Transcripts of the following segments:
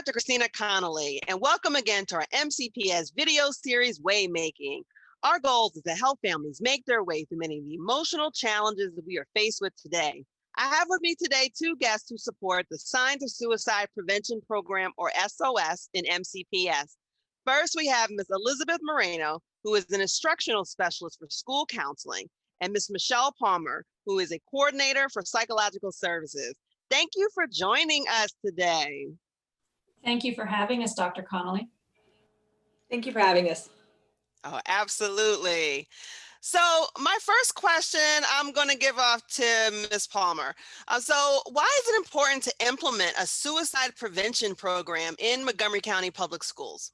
Dr. Christina Conolly, and welcome again to our MCPS video series, Waymaking. Our goal is to help families make their way through many of the emotional challenges that we are faced with today. I have with me today two guests who support the Signs of Suicide Prevention Program, or SOS, in MCPS. First, we have Ms. Elizabeth Merino, who is an instructional specialist for school counseling, and Ms. Michelle Palmer, who is a coordinator for psychological services. Thank you for joining us today. Thank you for having us, Dr. Conolly. Thank you for having us. Oh, absolutely. So my first question I'm going to give off to Ms. Palmer. So why is it important to implement a suicide prevention program in Montgomery County Public Schools?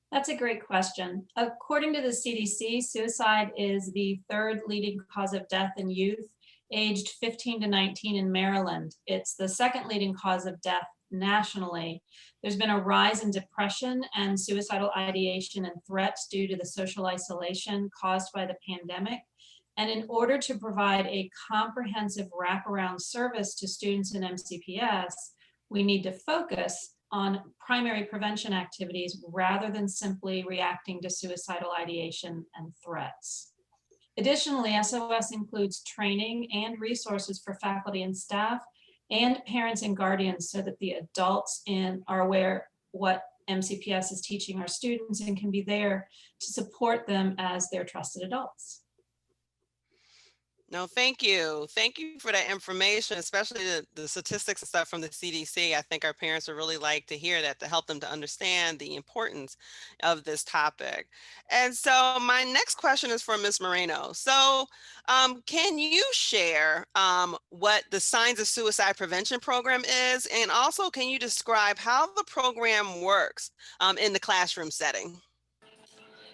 That's a great question. According to the CDC, suicide is the third leading cause of death in youth aged 15 to 19 in Maryland. It's the second leading cause of death nationally. There's been a rise in depression and suicidal ideation and threats due to the social isolation caused by the pandemic. And in order to provide a comprehensive wraparound service to students in MCPS, we need to focus on primary prevention activities rather than simply reacting to suicidal ideation and threats. Additionally, SOS includes training and resources for faculty and staff and parents and guardians so that the adults are aware what MCPS is teaching our students and can be there to support them as their trusted adults. No, thank you. Thank you for that information, especially the statistics and stuff from the CDC. I think our parents would really like to hear that to help them to understand the importance of this topic. And so my next question is for Ms. Moreno. So can you share what the Signs of Suicide Prevention Program is? And also, can you describe how the program works in the classroom setting?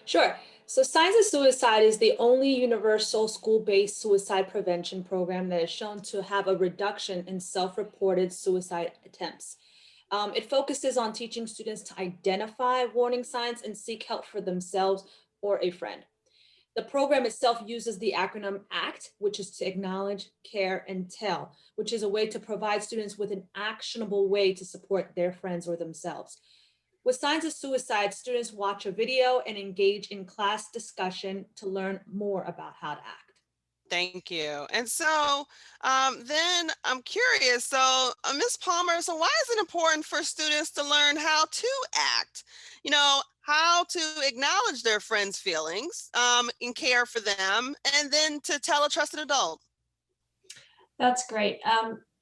Sure. So Signs of Suicide is the only universal school-based suicide prevention program that is shown to have a reduction in self-reported suicide attempts. It focuses on teaching students to identify warning signs and seek help for themselves or a friend. The program itself uses the acronym ACT, which is to acknowledge, care, and tell, which is a way to provide students with an actionable way to support their friends or themselves. With Signs of Suicide, students watch a video and engage in class discussion to learn more about how to act. Thank you. And so then I'm curious, so Ms. Palmer, so why is it important for students to learn how to act? You know, how to acknowledge their friends' feelings and care for them, and then to tell a trusted adult? That's great.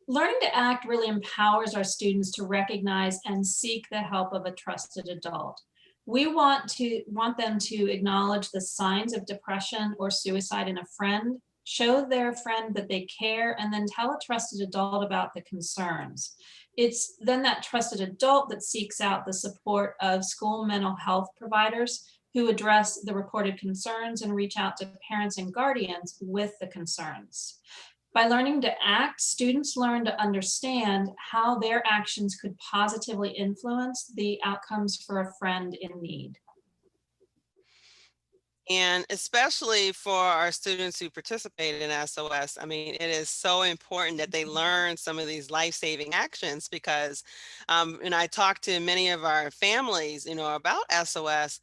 Learning to act really empowers our students to recognize and seek the help of a trusted adult. We want them to acknowledge the signs of depression or suicide in a friend, show their friend that they care, and then tell a trusted adult about the concerns. It's then that trusted adult that seeks out the support of school mental health providers who address the reported concerns and reach out to parents and guardians with the concerns. By learning to act, students learn to understand how their actions could positively influence the outcomes for a friend in need. And especially for our students who participate in SOS, I mean, it is so important that they learn some of these life-saving actions because, and I talk to many of our families, you know, about SOS.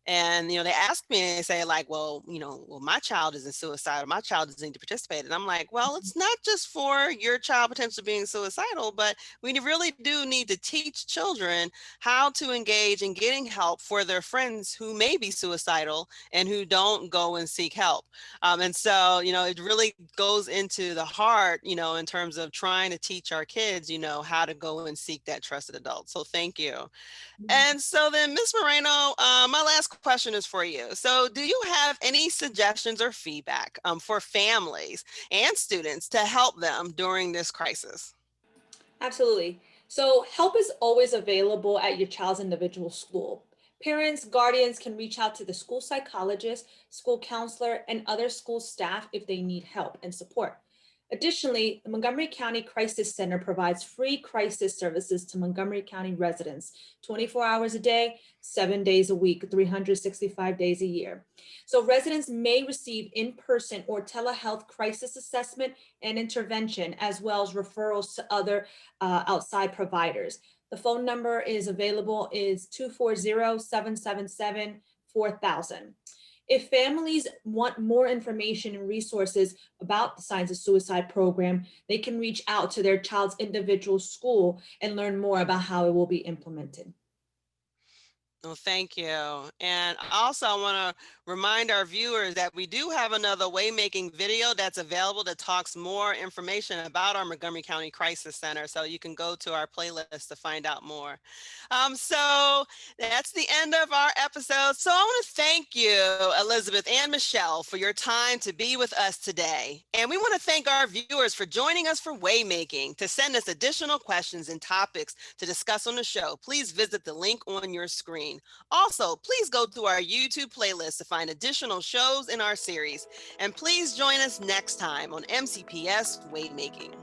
And, you know, they ask me and they say like, well, my child isn't suicidal. My child doesn't need to participate. And I'm like, well, it's not just for your child potentially being suicidal, but we really do need to teach children how to engage in getting help for their friends who may be suicidal and who don't go and seek help. And so, you know, it really goes into the heart, you know, in terms of trying to teach our kids, you know, how to go and seek that trusted adult. So thank you. And so then, Ms. Moreno, my last question is for you. So do you have any suggestions or feedback for families and students to help them during this crisis? Absolutely. So help is always available at your child's individual school. Parents, guardians can reach out to the school psychologist, school counselor, and other school staff if they need help and support. Additionally, the Montgomery County Crisis Center provides free crisis services to Montgomery County residents 24 hours a day, 7 days a week, 365 days a year. So residents may receive in-person or telehealth crisis assessment and intervention, as well as referrals to other outside providers. The phone number is available is 240-777-4000. If families want more information and resources about the Signs of Suicide program, they can reach out to their child's individual school and learn more about how it will be implemented. Well, thank you. And also, I want to remind our viewers that we do have another Waymaking video that's available that talks more information about our Montgomery County Crisis Center. So you can go to our playlist to find out more. So that's the end of our episode. So I want to thank you, Elizabeth and Michelle, for your time to be with us today. And we want to thank our viewers for joining us for Waymaking. To send us additional questions and topics to discuss on the show, please visit the link on your screen. Also, please go to our YouTube playlist to find additional shows in our series. And please join us next time on MCPS Waymaking.